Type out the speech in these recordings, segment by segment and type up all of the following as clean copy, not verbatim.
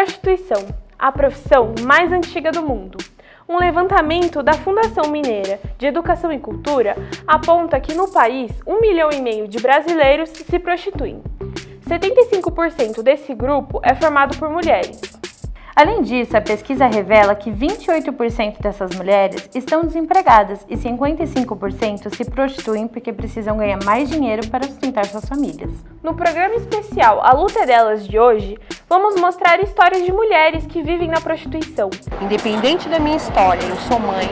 Prostituição, a profissão mais antiga do mundo. Um levantamento da Fundação Mineira de Educação e Cultura aponta que no país 1,5 milhão de brasileiros se prostituem. 75% desse grupo é formado por mulheres. Além disso, a pesquisa revela que 28% dessas mulheres estão desempregadas e 55% se prostituem porque precisam ganhar mais dinheiro para sustentar suas famílias. No programa especial A Luta é Delas de hoje, vamos mostrar histórias de mulheres que vivem na prostituição. Independente da minha história, eu sou mãe,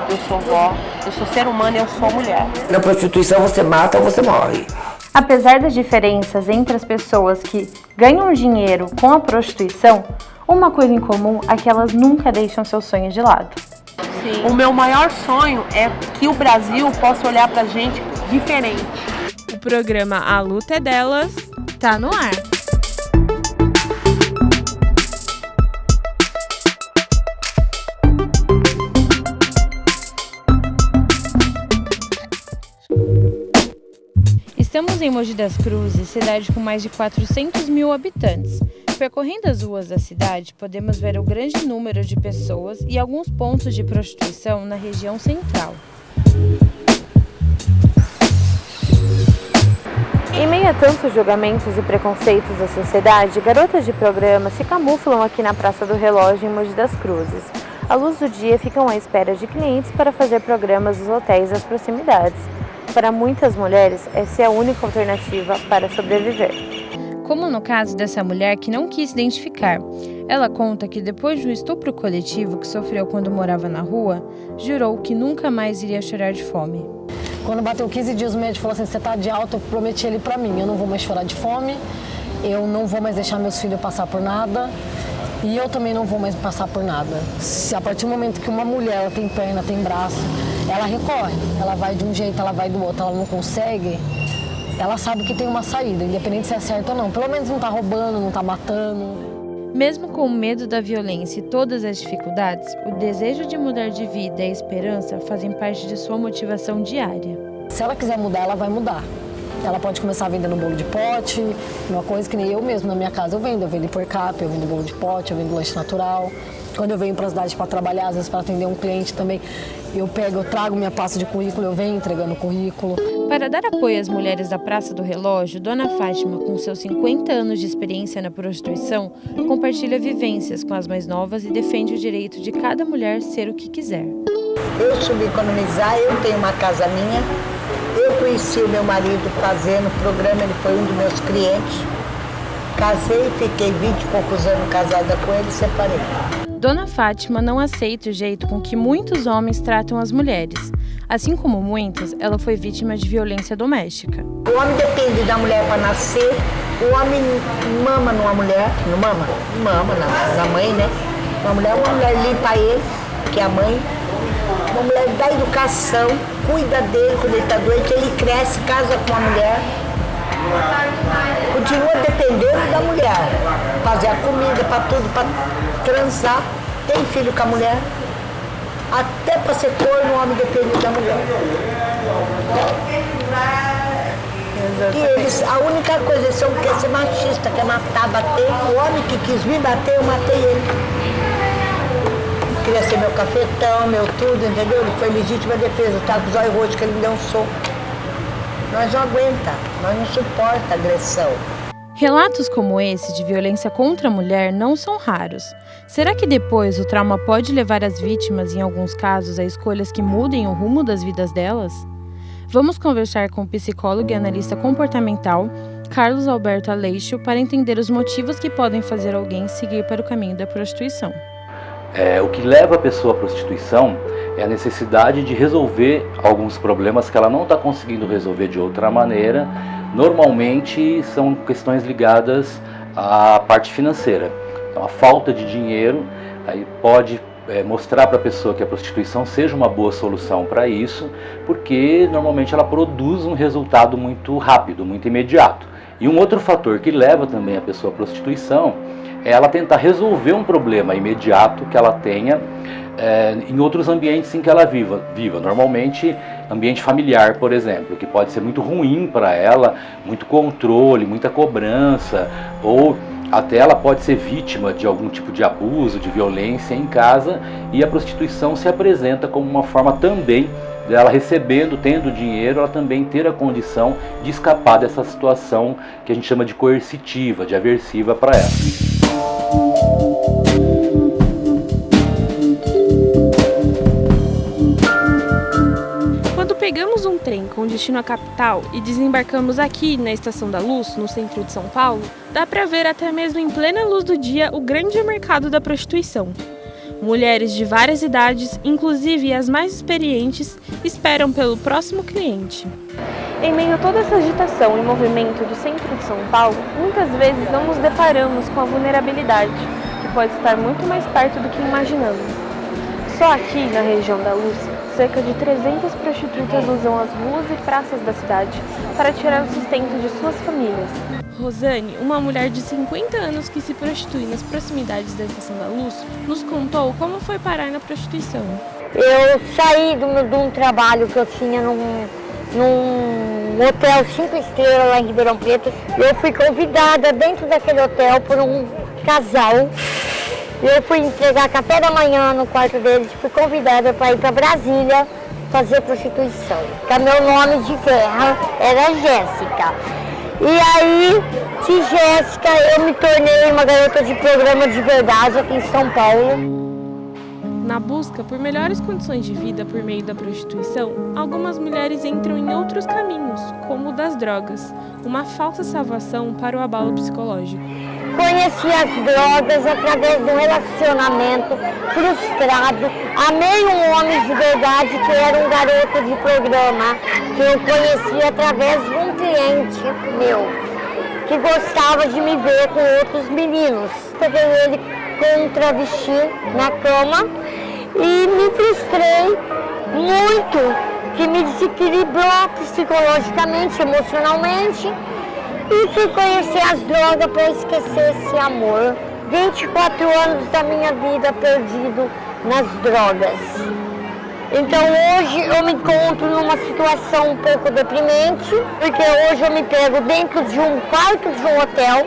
eu sou vó, eu sou ser humano, eu sou mulher. Na prostituição você mata ou você morre. Apesar das diferenças entre as pessoas que ganham dinheiro com a prostituição, uma coisa em comum é que elas nunca deixam seus sonhos de lado. Sim. O meu maior sonho é que o Brasil possa olhar pra gente diferente. O programa A Luta é Delas tá no ar. Estamos em Mogi das Cruzes, cidade com mais de 400 mil habitantes. Percorrendo as ruas da cidade, podemos ver o grande número de pessoas e alguns pontos de prostituição na região central. Em meio a tantos julgamentos e preconceitos da sociedade, garotas de programa se camuflam aqui na Praça do Relógio, em Mogi das Cruzes. À luz do dia, ficam à espera de clientes para fazer programas nos hotéis das proximidades. Para muitas mulheres, essa é a única alternativa para sobreviver. Como no caso dessa mulher que não quis identificar. Ela conta que depois de um estupro coletivo que sofreu quando morava na rua, jurou que nunca mais iria chorar de fome. Quando bateu 15 dias, o médico falou assim, você tá de alta, eu prometi ele pra mim, eu não vou mais chorar de fome, eu não vou mais deixar meus filhos passar por nada e eu também não vou mais passar por nada. Se a partir do momento que uma mulher ela tem perna, tem braço, ela recorre, ela vai de um jeito, ela vai do outro, ela não consegue, ela sabe que tem uma saída, independente se é certo ou não. Pelo menos não tá roubando, não tá matando. Mesmo com o medo da violência e todas as dificuldades, o desejo de mudar de vida e a esperança fazem parte de sua motivação diária. Se ela quiser mudar, ela vai mudar. Ela pode começar vendendo bolo de pote, uma coisa que nem eu mesmo na minha casa eu vendo por cap, eu vendo bolo de pote, eu vendo lanche natural. Quando eu venho para a cidade para trabalhar, às vezes para atender um cliente também, eu trago minha pasta de currículo, eu venho entregando o currículo. Para dar apoio às mulheres da Praça do Relógio, Dona Fátima, com seus 50 anos de experiência na prostituição, compartilha vivências com as mais novas e defende o direito de cada mulher ser o que quiser. Eu soube economizar, eu tenho uma casa minha, eu conheci o meu marido fazendo programa, ele foi um dos meus clientes. Casei, fiquei 20 e poucos anos casada com ele e separei. Dona Fátima não aceita o jeito com que muitos homens tratam as mulheres. Assim como muitas, ela foi vítima de violência doméstica. O homem depende da mulher para nascer, o homem mama numa mulher, não mama? Mama na mãe, né? Uma mulher limpa ele, que é a mãe. Uma mulher dá educação, cuida dele quando ele está doente, ele cresce, casa com a mulher. Continua dependendo da mulher, fazer a comida, para tudo, para transar, tem filho com a mulher, até para ser corno o homem depende da mulher. E eles, a única coisa, eles quer ser machista, quer matar, bater. O homem que quis me bater, eu matei ele. Queria ser meu cafetão, meu tudo, entendeu? Ele foi legítima defesa, tá com os olhos roxos que ele me deu um soco. Nós não aguenta, nós não suporta agressão. Relatos como esse de violência contra a mulher não são raros. Será que depois o trauma pode levar as vítimas, em alguns casos, a escolhas que mudem o rumo das vidas delas? Vamos conversar com o psicólogo e analista comportamental Carlos Alberto Aleixo para entender os motivos que podem fazer alguém seguir para o caminho da prostituição. O que leva a pessoa à prostituição é a necessidade de resolver alguns problemas que ela não está conseguindo resolver de outra maneira. Normalmente são questões ligadas à parte financeira. Então a falta de dinheiro aí pode mostrar para a pessoa que a prostituição seja uma boa solução para isso, porque normalmente ela produz um resultado muito rápido, muito imediato. E um outro fator que leva também a pessoa à prostituição é ela tentar resolver um problema imediato que ela tenha em outros ambientes em que ela viva. Normalmente ambiente familiar, por exemplo, que pode ser muito ruim para ela, muito controle, muita cobrança, ou até ela pode ser vítima de algum tipo de abuso, de violência em casa, e a prostituição se apresenta como uma forma também dela recebendo, tendo dinheiro, ela também ter a condição de escapar dessa situação que a gente chama de coercitiva, de aversiva para ela. Quando pegamos um trem com destino à capital e desembarcamos aqui na Estação da Luz, no centro de São Paulo, dá para ver até mesmo em plena luz do dia o grande mercado da prostituição. Mulheres de várias idades, inclusive as mais experientes, esperam pelo próximo cliente. Em meio a toda essa agitação e movimento do centro de São Paulo, muitas vezes não nos deparamos com a vulnerabilidade, que pode estar muito mais perto do que imaginamos. Só aqui, na região da Luz, cerca de 300 prostitutas usam as ruas e praças da cidade para tirar o sustento de suas famílias. Rosane, uma mulher de 50 anos que se prostitui nas proximidades da Estação da Luz, nos contou como foi parar na prostituição. Eu saí de um trabalho que eu tinha num hotel 5 estrelas lá em Ribeirão Preto. Eu fui convidada dentro daquele hotel por um casal. Eu fui entregar café da manhã no quarto deles, fui convidada para ir para Brasília fazer prostituição. O meu nome de guerra era Jéssica. E aí, de Jéssica, eu me tornei uma garota de programa de verdade aqui em São Paulo. Na busca por melhores condições de vida por meio da prostituição, algumas mulheres entram em outros caminhos, como o das drogas, uma falsa salvação para o abalo psicológico. Conheci as drogas através de um relacionamento frustrado. Amei um homem de verdade que era um garoto de programa, que eu conheci através de um cliente meu, que gostava de me ver com outros meninos. Peguei ele com um travesti na cama e me frustrei muito, que me desequilibrou psicologicamente, emocionalmente. E fui conhecer as drogas para esquecer esse amor. 24 anos da minha vida perdido nas drogas. Então hoje eu me encontro numa situação um pouco deprimente, porque hoje eu me pego dentro de um quarto de um hotel,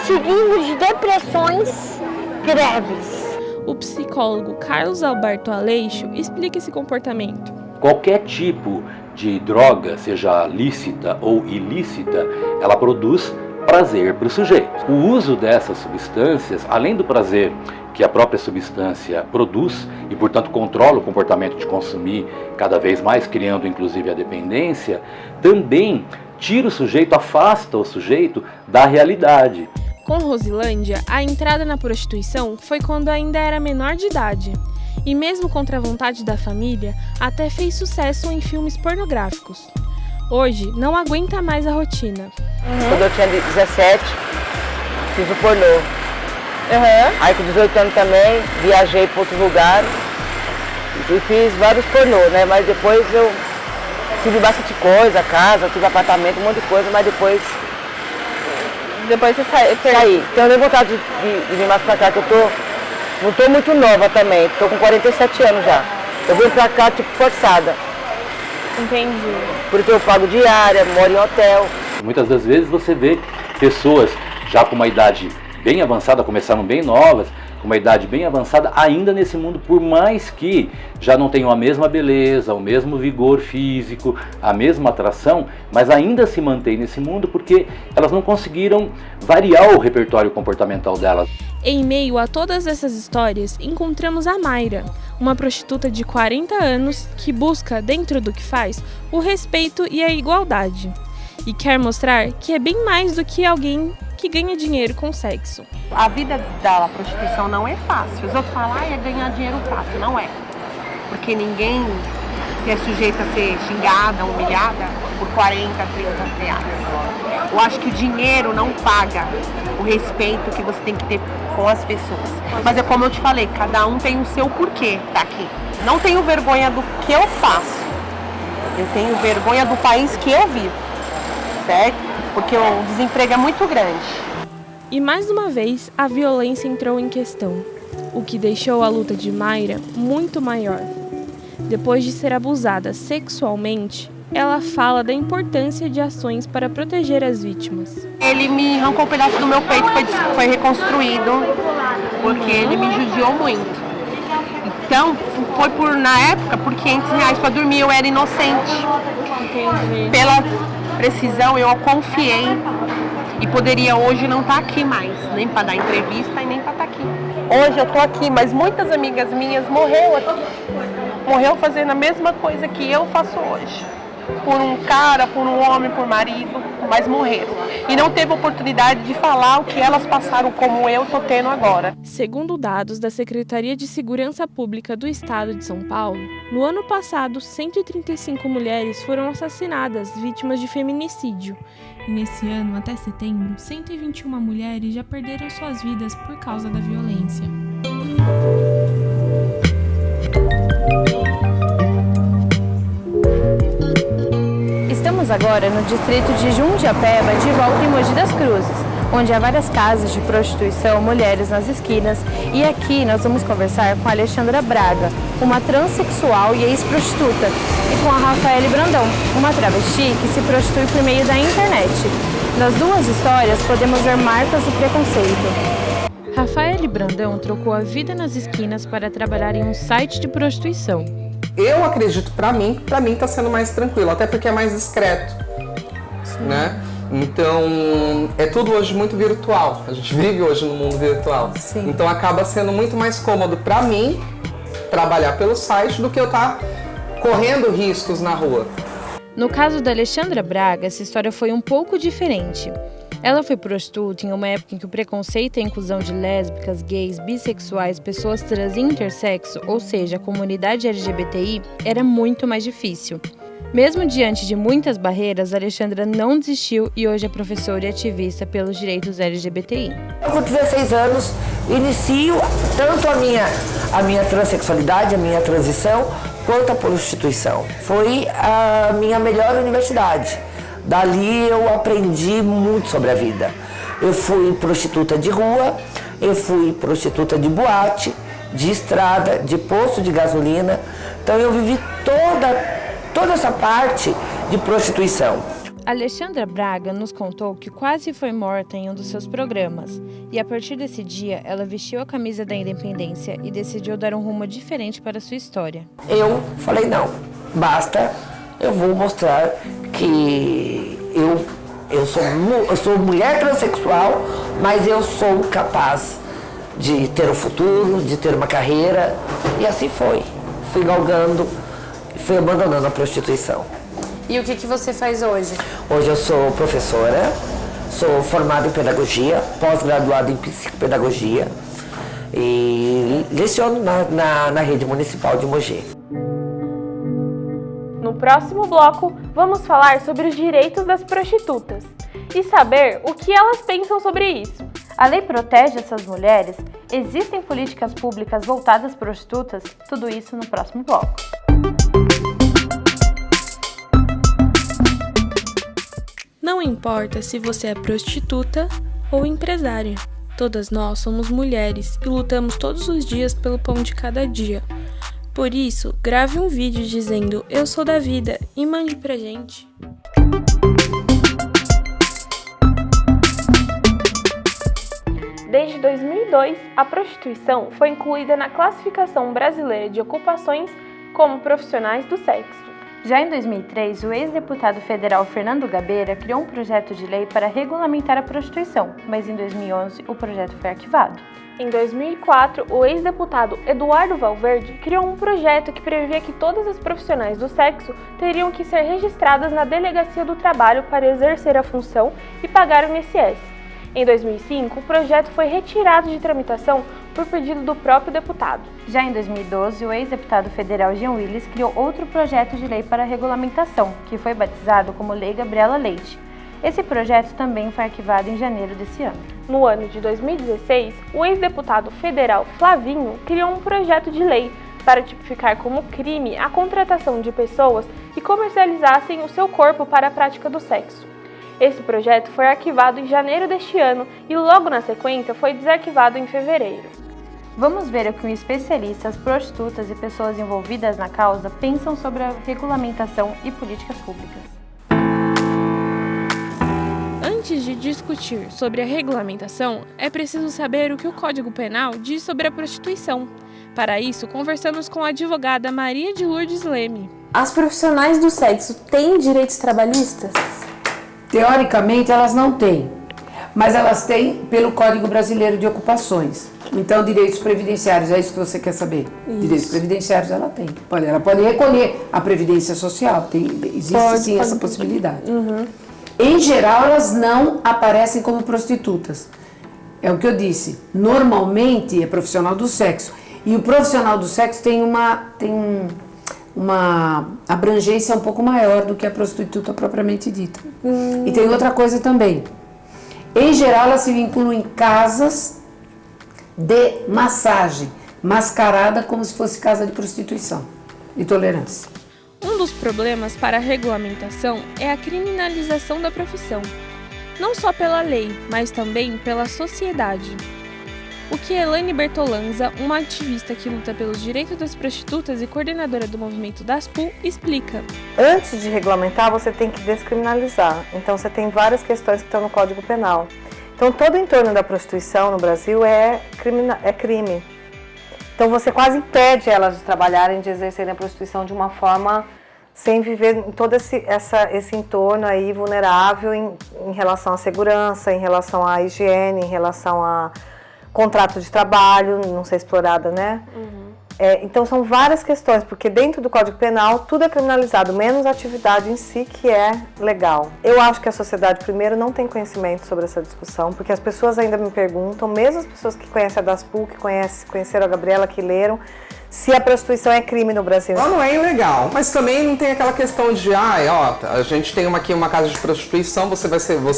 seguindo de depressões greves. O psicólogo Carlos Alberto Aleixo explica esse comportamento. Qualquer tipo de droga, seja lícita ou ilícita, ela produz prazer para o sujeito. O uso dessas substâncias, além do prazer que a própria substância produz e, portanto, controla o comportamento de consumir cada vez mais, criando inclusive a dependência, também tira o sujeito, afasta o sujeito da realidade. Com Rosilândia, a entrada na prostituição foi quando ainda era menor de idade. E mesmo contra a vontade da família, até fez sucesso em filmes pornográficos. Hoje, não aguenta mais a rotina. Quando eu tinha 17, fiz o pornô. Aí com 18 anos também, viajei para outro lugar e fiz vários pornô, né? Mas depois eu tive bastante coisa, casa, tive apartamento, um monte de coisa, mas depois você saí. Então eu tenho vontade de vir mais pra cá, que eu não tô muito nova também, tô com 47 anos já. Eu vim pra cá tipo forçada. Entendi. Porque eu pago diária, moro em hotel. Muitas das vezes você vê pessoas já com uma idade bem avançada, começaram bem novas, com uma idade bem avançada, ainda nesse mundo, por mais que já não tenham a mesma beleza, o mesmo vigor físico, a mesma atração, mas ainda se mantém nesse mundo porque elas não conseguiram variar o repertório comportamental delas. Em meio a todas essas histórias, encontramos a Mayra, uma prostituta de 40 anos que busca, dentro do que faz, o respeito e a igualdade. E quer mostrar que é bem mais do que alguém que ganha dinheiro com sexo. A vida da prostituição não é fácil. Os outros falam, é ganhar dinheiro fácil. Não é. Porque ninguém é sujeito a ser xingada, humilhada por 40, 30 reais. Eu acho que o dinheiro não paga o respeito que você tem que ter com as pessoas. Mas é como eu te falei, cada um tem o seu porquê tá aqui. Não tenho vergonha do que eu faço. Eu tenho vergonha do país que eu vivo. Certo? Porque o desemprego é muito grande. E mais uma vez, a violência entrou em questão, o que deixou a luta de Mayra muito maior. Depois de ser abusada sexualmente, ela fala da importância de ações para proteger as vítimas. Ele me arrancou um pedaço do meu peito, foi reconstruído, porque ele me judiou muito. Então, foi na época, por R$500 para dormir, eu era inocente. Entendi. Pela precisão, eu confiei e poderia hoje não estar aqui mais, nem para dar entrevista e nem para estar aqui. Hoje eu estou aqui, mas muitas amigas minhas morreram aqui. Morreu fazendo a mesma coisa que eu faço hoje. Por um cara, por um homem, por marido, mas morreram. E não teve oportunidade de falar o que elas passaram como eu estou tendo agora. Segundo dados da Secretaria de Segurança Pública do Estado de São Paulo, no ano passado, 135 mulheres foram assassinadas, vítimas de feminicídio. E nesse ano, até setembro, 121 mulheres já perderam suas vidas por causa da violência. Estamos agora no distrito de Jundiapeba, de volta em Mogi das Cruzes, onde há várias casas de prostituição, mulheres nas esquinas. E aqui nós vamos conversar com a Alexandra Braga, uma transexual e ex-prostituta, e com a Rafaele Brandão, uma travesti que se prostitui por meio da internet. Nas duas histórias podemos ver marcas do preconceito. Rafaele Brandão trocou a vida nas esquinas para trabalhar em um site de prostituição. Eu acredito, pra mim tá sendo mais tranquilo, até porque é mais discreto, né? Então, é tudo hoje muito virtual, a gente vive hoje no mundo virtual. Sim. Então acaba sendo muito mais cômodo pra mim trabalhar pelo site do que eu estar correndo riscos na rua. No caso da Alexandra Braga, essa história foi um pouco diferente. Ela foi prostituta em uma época em que o preconceito e a inclusão de lésbicas, gays, bissexuais, pessoas trans e intersexo, ou seja, a comunidade LGBTI, era muito mais difícil. Mesmo diante de muitas barreiras, a Alexandra não desistiu e hoje é professora e ativista pelos direitos LGBTI. Com 16 anos, inicio tanto a minha transexualidade, a minha transição, quanto a prostituição. Foi a minha melhor universidade. Dali eu aprendi muito sobre a vida. Eu fui prostituta de rua, eu fui prostituta de boate, de estrada, de posto de gasolina. Então eu vivi toda essa parte de prostituição. Alexandra Braga nos contou que quase foi morta em um dos seus programas. E a partir desse dia, ela vestiu a camisa da independência e decidiu dar um rumo diferente para a sua história. Eu falei, não, basta, eu vou mostrar que eu sou mulher transexual, mas eu sou capaz de ter um futuro, de ter uma carreira. E assim foi. Fui galgando, fui abandonando a prostituição. E o que você faz hoje? Hoje eu sou professora, sou formada em pedagogia, pós-graduada em psicopedagogia e leciono na rede municipal de Mogi. No próximo bloco, vamos falar sobre os direitos das prostitutas e saber o que elas pensam sobre isso. A lei protege essas mulheres? Existem políticas públicas voltadas às prostitutas? Tudo isso no próximo bloco. Não importa se você é prostituta ou empresária. Todas nós somos mulheres e lutamos todos os dias pelo pão de cada dia. Por isso, grave um vídeo dizendo "Eu sou da vida" e mande pra gente. Desde 2002, a prostituição foi incluída na Classificação Brasileira de Ocupações como profissionais do sexo. Já em 2003, o ex-deputado federal Fernando Gabeira criou um projeto de lei para regulamentar a prostituição, mas em 2011 o projeto foi arquivado. Em 2004, o ex-deputado Eduardo Valverde criou um projeto que previa que todas as profissionais do sexo teriam que ser registradas na Delegacia do Trabalho para exercer a função e pagar o INSS. Em 2005, o projeto foi retirado de tramitação por pedido do próprio deputado. Já em 2012, o ex-deputado federal Jean Willis criou outro projeto de lei para a regulamentação, que foi batizado como Lei Gabriela Leite. Esse projeto também foi arquivado em janeiro desse ano. No ano de 2016, o ex-deputado federal Flavinho criou um projeto de lei para tipificar como crime a contratação de pessoas que comercializassem o seu corpo para a prática do sexo. Esse projeto foi arquivado em janeiro deste ano e logo na sequência foi desarquivado em fevereiro. Vamos ver o que especialistas, prostitutas e pessoas envolvidas na causa pensam sobre a regulamentação e políticas públicas. Antes de discutir sobre a regulamentação, é preciso saber o que o Código Penal diz sobre a prostituição. Para isso, conversamos com a advogada Maria de Lourdes Leme. As profissionais do sexo têm direitos trabalhistas? Teoricamente, elas não têm, mas elas têm pelo Código Brasileiro de Ocupações. Então, direitos previdenciários, é isso que você quer saber? Isso. Direitos previdenciários ela tem. Ela pode recolher a Previdência Social, existe sim essa possibilidade. Uhum. Em geral, elas não aparecem como prostitutas. É o que eu disse, normalmente é profissional do sexo. E o profissional do sexo tem uma abrangência um pouco maior do que a prostituta propriamente dita. E tem outra coisa também. Em geral, elas se vinculam em casas de massagem, mascarada como se fosse casa de prostituição e tolerância. Um dos problemas para a regulamentação é a criminalização da profissão, não só pela lei, mas também pela sociedade. O que Elaine Bertolanza, uma ativista que luta pelos direitos das prostitutas e coordenadora do movimento DasPul, explica. Antes de regulamentar, você tem que descriminalizar. Então, você tem várias questões que estão no Código Penal. Então, todo o entorno da prostituição no Brasil é crime. Então, você quase impede elas de trabalharem, de exercerem a prostituição de uma forma sem viver em todo esse entorno aí vulnerável em relação à segurança, em relação à higiene, em relação a contrato de trabalho, não ser explorada, né? Uhum. Então são várias questões, porque dentro do Código Penal tudo é criminalizado, menos a atividade em si que é legal. Eu acho que a sociedade, primeiro, não tem conhecimento sobre essa discussão, porque as pessoas ainda me perguntam, mesmo as pessoas que conhecem a DasPul, que conheceram a Gabriela, que leram, se a prostituição é crime no Brasil. Ela não é ilegal, mas também não tem aquela questão de, a gente tem aqui uma casa de prostituição, você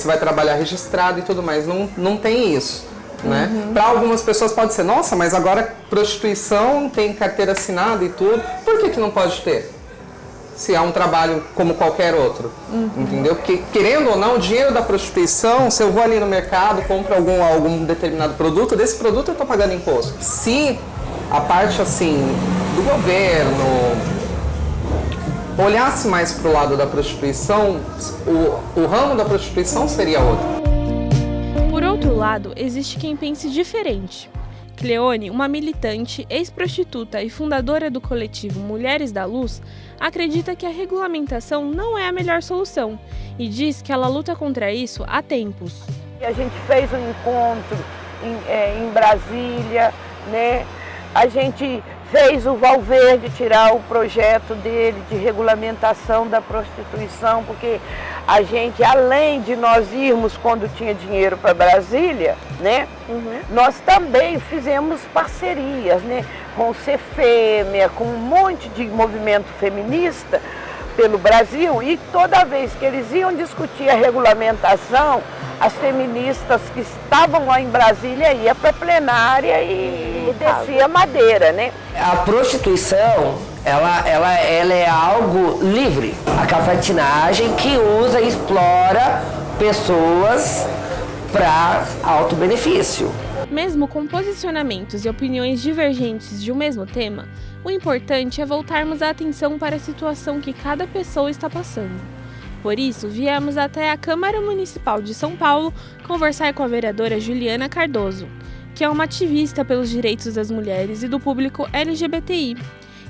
vai trabalhar registrado e tudo mais. Não tem isso. Né? Uhum. Para algumas pessoas pode ser, nossa, mas agora prostituição tem carteira assinada e tudo, por que não pode ter? Se é um trabalho como qualquer outro, entendeu? Porque, querendo ou não, o dinheiro da prostituição, se eu vou ali no mercado, compro algum determinado produto, desse produto eu estou pagando imposto. Se a parte, assim, do governo olhasse mais para o lado da prostituição, o ramo da prostituição seria outro. Por outro lado, existe quem pense diferente. Cleone, uma militante, ex-prostituta e fundadora do coletivo Mulheres da Luz, acredita que a regulamentação não é a melhor solução e diz que ela luta contra isso há tempos. A gente fez um encontro em Brasília, né? A gente fez o Valverde tirar o projeto dele de regulamentação da prostituição, porque a gente, além de nós irmos quando tinha dinheiro para Brasília, né? Nós também fizemos parcerias, né? Com o Cefêmea, com um monte de movimento feminista pelo Brasil, e toda vez que eles iam discutir a regulamentação, as feministas que estavam lá em Brasília iam para a plenária e descia madeira, né? A prostituição, ela é algo livre. A cafetinagem que usa e explora pessoas para alto benefício. Mesmo com posicionamentos e opiniões divergentes de um mesmo tema, o importante é voltarmos a atenção para a situação que cada pessoa está passando. Por isso, viemos até a Câmara Municipal de São Paulo conversar com a vereadora Juliana Cardoso, que é uma ativista pelos direitos das mulheres e do público LGBTI,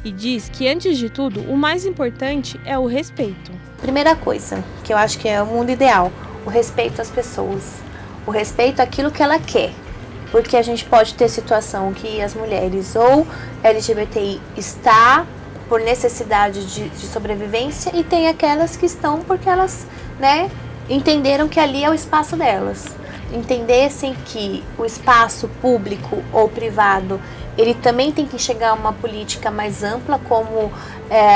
e diz que, antes de tudo, o mais importante é o respeito. Primeira coisa, que eu acho que é o mundo ideal, o respeito às pessoas, o respeito àquilo que ela quer. Porque a gente pode ter situação que as mulheres ou LGBTI está por necessidade de sobrevivência e tem aquelas que estão porque elas, né, entenderam que ali é o espaço delas. Entendessem que o espaço público ou privado, ele também tem que enxergar uma política mais ampla como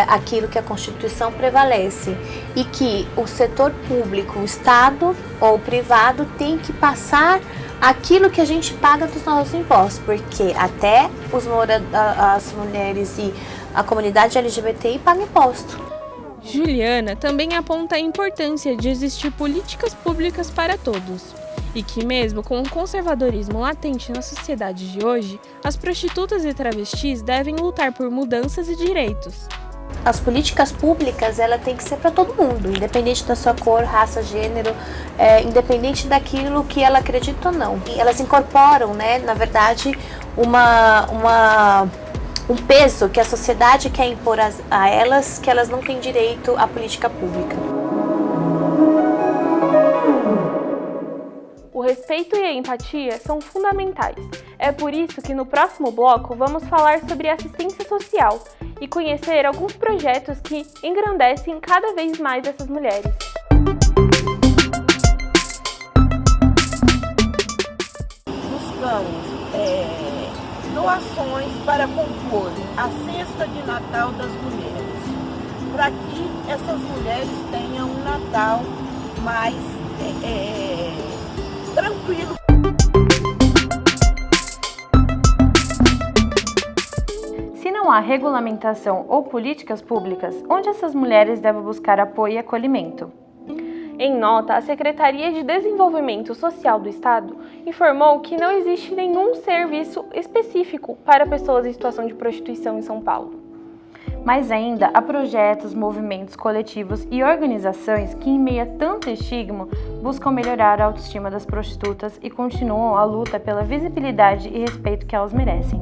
aquilo que a Constituição prevalece e que o setor público, o Estado ou privado tem que passar aquilo que a gente paga dos nossos impostos, porque até as mulheres e a comunidade LGBTI pagam imposto. Juliana também aponta a importância de existir políticas públicas para todos e que mesmo com o conservadorismo latente na sociedade de hoje, as prostitutas e travestis devem lutar por mudanças e direitos. As políticas públicas, ela tem que ser para todo mundo, independente da sua cor, raça, gênero, independente daquilo que ela acredita ou não. E elas incorporam, né, na verdade, um peso que a sociedade quer impor a elas, que elas não têm direito à política pública. O respeito e a empatia são fundamentais. É por isso que no próximo bloco vamos falar sobre assistência social e conhecer alguns projetos que engrandecem cada vez mais essas mulheres. Buscamos doações para compor a cesta de Natal das mulheres, para que essas mulheres tenham um Natal mais tranquilo. Se não há regulamentação ou políticas públicas, onde essas mulheres devem buscar apoio e acolhimento? Em nota, a Secretaria de Desenvolvimento Social do Estado informou que não existe nenhum serviço específico para pessoas em situação de prostituição em São Paulo. Mas ainda há projetos, movimentos coletivos e organizações que, em meio a tanto estigma, buscam melhorar a autoestima das prostitutas e continuam a luta pela visibilidade e respeito que elas merecem.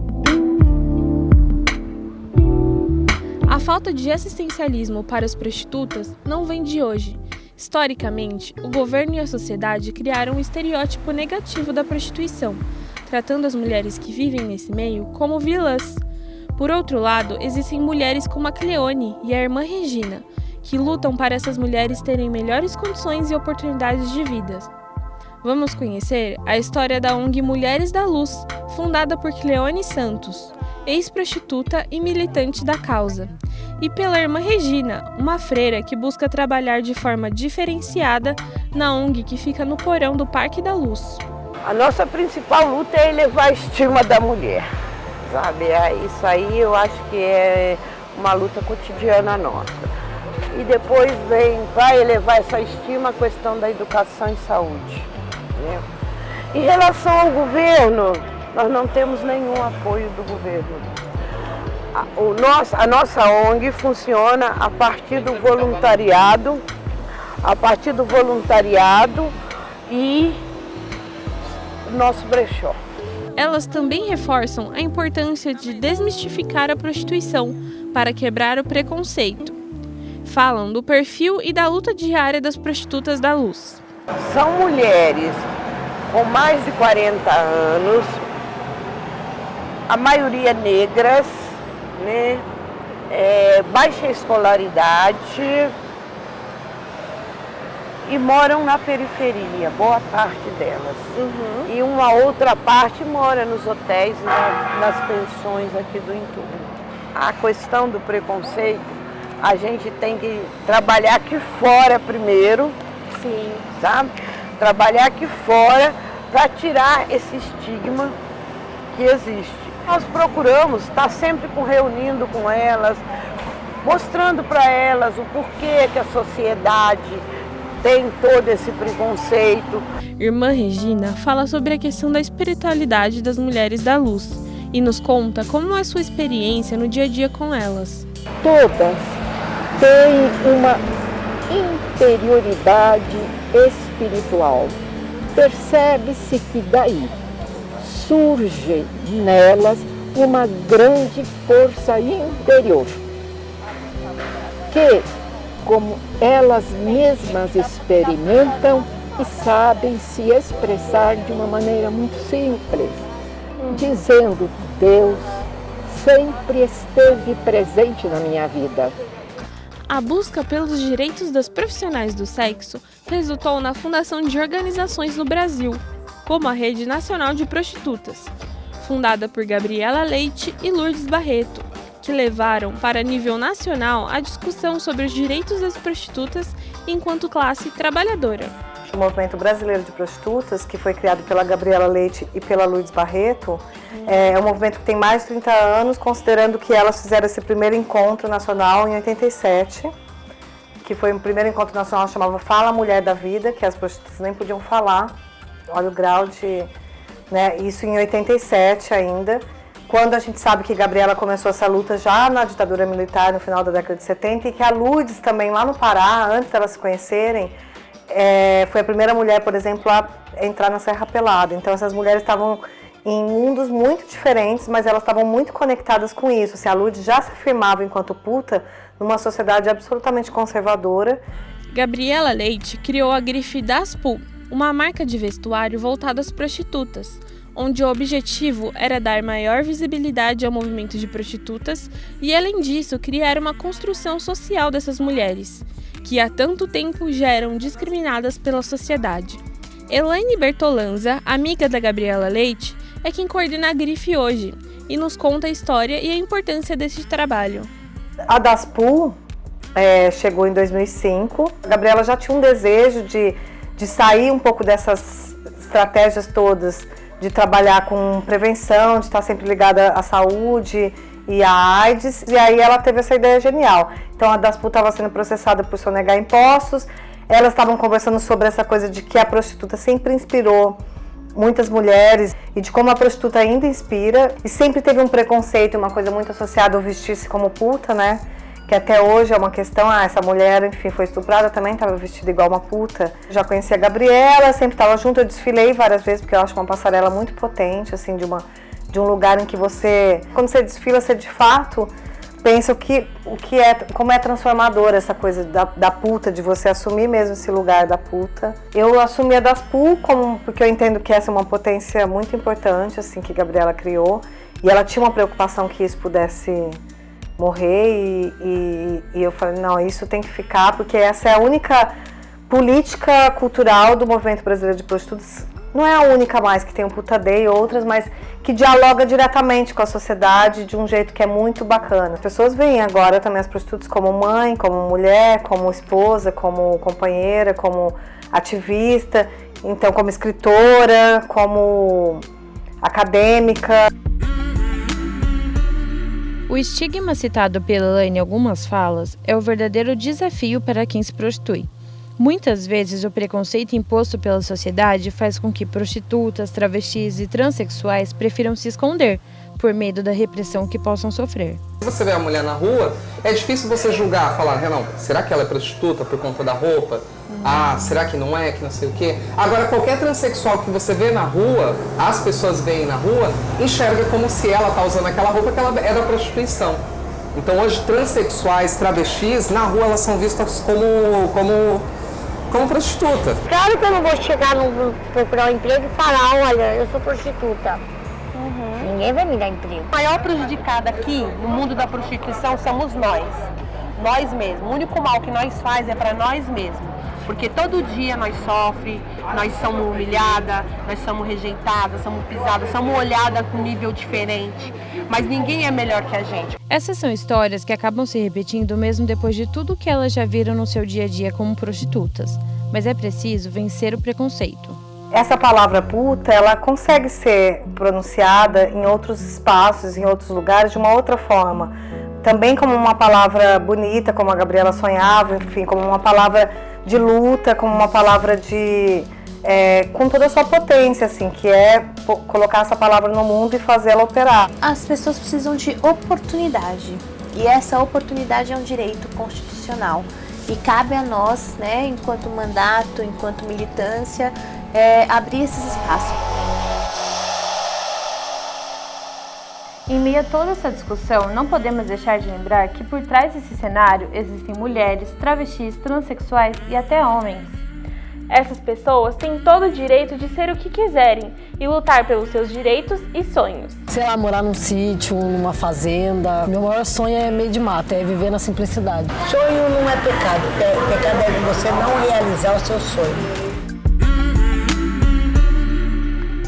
A falta de assistencialismo para as prostitutas não vem de hoje. Historicamente, o governo e a sociedade criaram um estereótipo negativo da prostituição, tratando as mulheres que vivem nesse meio como vilãs. Por outro lado, existem mulheres como a Cleone e a irmã Regina, que lutam para essas mulheres terem melhores condições e oportunidades de vida. Vamos conhecer a história da ONG Mulheres da Luz, fundada por Cleone Santos, ex-prostituta e militante da causa, e pela irmã Regina, uma freira que busca trabalhar de forma diferenciada na ONG que fica no porão do Parque da Luz. A nossa principal luta é elevar a estima da mulher, sabe? Isso aí eu acho que é uma luta cotidiana nossa. E depois vem, para elevar essa estima, a questão da educação e saúde, né? Em relação ao governo, nós não temos nenhum apoio do governo. A nossa ONG funciona a partir do voluntariado, e nosso brechó. Elas também reforçam a importância de desmistificar a prostituição para quebrar o preconceito. Falam do perfil e da luta diária das prostitutas da Luz. São mulheres com mais de 40 anos, a maioria negras, né? Baixa escolaridade e moram na periferia, boa parte delas. E uma outra parte mora nos hotéis, nas pensões aqui do entorno. A questão do preconceito, a gente tem que trabalhar aqui fora primeiro, sim, sabe? Trabalhar aqui fora para tirar esse estigma que existe. Nós procuramos estar sempre reunindo com elas, mostrando para elas o porquê que a sociedade tem todo esse preconceito. Irmã Regina fala sobre a questão da espiritualidade das mulheres da Luz e nos conta como é sua experiência no dia a dia com elas. Todas têm uma interioridade espiritual. Percebe-se que daí surge nelas uma grande força interior, que, como elas mesmas experimentam e sabem se expressar de uma maneira muito simples, dizendo: Deus sempre esteve presente na minha vida. A busca pelos direitos das profissionais do sexo resultou na fundação de organizações no Brasil, como a Rede Nacional de Prostitutas, fundada por Gabriela Leite e Lourdes Barreto, que levaram para nível nacional a discussão sobre os direitos das prostitutas enquanto classe trabalhadora. O Movimento Brasileiro de Prostitutas, que foi criado pela Gabriela Leite e pela Lourdes Barreto, é um movimento que tem mais de 30 anos, considerando que elas fizeram esse primeiro encontro nacional em 87, que foi o primeiro encontro nacional, chamava Fala Mulher da Vida, que as prostitutas nem podiam falar. Olha o grau de... Né, isso em 87 ainda, quando a gente sabe que Gabriela começou essa luta já na ditadura militar, no final da década de 70, e que a Lourdes também, lá no Pará, antes delas se conhecerem, foi a primeira mulher, por exemplo, a entrar na Serra Pelada. Então essas mulheres estavam em mundos muito diferentes, mas elas estavam muito conectadas com isso. Assim, a Lourdes já se afirmava enquanto puta numa sociedade absolutamente conservadora. Gabriela Leite criou a grife Daspu, uma marca de vestuário voltada às prostitutas, onde o objetivo era dar maior visibilidade ao movimento de prostitutas e, além disso, criar uma construção social dessas mulheres, que há tanto tempo já eram discriminadas pela sociedade. Elaine Bertolanza, amiga da Gabriela Leite, é quem coordena a grife hoje e nos conta a história e a importância desse trabalho. A Daspu chegou em 2005. A Gabriela já tinha um desejo de sair um pouco dessas estratégias todas, de trabalhar com prevenção, de estar sempre ligada à saúde e à AIDS. E aí ela teve essa ideia genial. Então a Daspu estava sendo processada por sonegar impostos. Elas estavam conversando sobre essa coisa de que a prostituta sempre inspirou muitas mulheres e de como a prostituta ainda inspira. E sempre teve um preconceito, uma coisa muito associada ao vestir-se como puta, né? Que até hoje é uma questão, essa mulher, enfim, foi estuprada, também estava vestida igual uma puta. Já conhecia a Gabriela, sempre estava junto, eu desfilei várias vezes, porque eu acho uma passarela muito potente, assim, de um lugar em que você, quando você desfila, você de fato pensa como é transformadora essa coisa da puta, de você assumir mesmo esse lugar da puta. Eu assumi a Daspu porque eu entendo que essa é uma potência muito importante, assim, que a Gabriela criou, e ela tinha uma preocupação que isso pudesse morrer e eu falei, não, isso tem que ficar, porque essa é a única política cultural do movimento brasileiro de prostitutas. Não é a única mais, que tem o Puta Day e outras, mas que dialoga diretamente com a sociedade de um jeito que é muito bacana. As pessoas veem agora também as prostitutas como mãe, como mulher, como esposa, como companheira, como ativista, então como escritora, como acadêmica. O estigma citado pela Elaine em algumas falas é o verdadeiro desafio para quem se prostitui. Muitas vezes o preconceito imposto pela sociedade faz com que prostitutas, travestis e transexuais prefiram se esconder, por medo da repressão que possam sofrer. Se você vê a mulher na rua, é difícil você julgar, falar, não, será que ela é prostituta por conta da roupa? Será que não é, que não sei o quê? Agora, qualquer transexual que você vê na rua, as pessoas veem na rua, enxerga como se ela está usando aquela roupa que ela é da prostituição. Então hoje, transexuais, travestis, na rua elas são vistas como prostituta. Claro que eu não vou chegar procurar um emprego e falar, olha, eu sou prostituta. Ninguém vai me dar emprego. A maior prejudicada aqui no mundo da prostituição somos nós. Nós mesmos. O único mal que nós faz é para nós mesmos. Porque todo dia nós sofremos, nós somos humilhadas, nós somos rejeitadas, somos pisadas, somos olhadas com nível diferente. Mas ninguém é melhor que a gente. Essas são histórias que acabam se repetindo mesmo depois de tudo que elas já viram no seu dia a dia como prostitutas. Mas é preciso vencer o preconceito. Essa palavra puta, ela consegue ser pronunciada em outros espaços, em outros lugares, de uma outra forma. Também como uma palavra bonita, como a Gabriela sonhava, enfim, como uma palavra de luta, como uma palavra com toda a sua potência, assim, que é colocar essa palavra no mundo e fazê-la operar. As pessoas precisam de oportunidade, e essa oportunidade é um direito constitucional. E cabe a nós, né, enquanto mandato, enquanto militância, abrir esses espaços. Em meio a toda essa discussão, não podemos deixar de lembrar que por trás desse cenário existem mulheres, travestis, transexuais e até homens. Essas pessoas têm todo o direito de ser o que quiserem e lutar pelos seus direitos e sonhos. Sei lá, morar num sítio, numa fazenda. Meu maior sonho é meio de mata, é viver na simplicidade. Sonho não é pecado, pecado é você não realizar o seu sonho.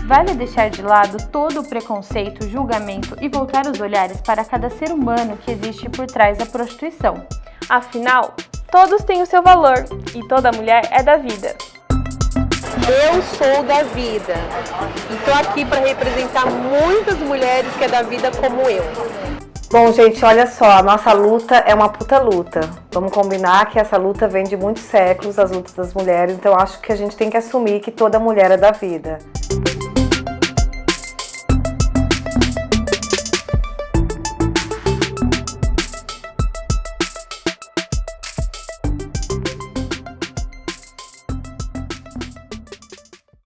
Vale deixar de lado todo o preconceito, julgamento e voltar os olhares para cada ser humano que existe por trás da prostituição. Afinal, todos têm o seu valor e toda mulher é da vida. Eu sou da vida e estou aqui para representar muitas mulheres que é da vida como eu. Bom, gente, olha só, a nossa luta é uma puta luta. Vamos combinar que essa luta vem de muitos séculos, as lutas das mulheres, então acho que a gente tem que assumir que toda mulher é da vida.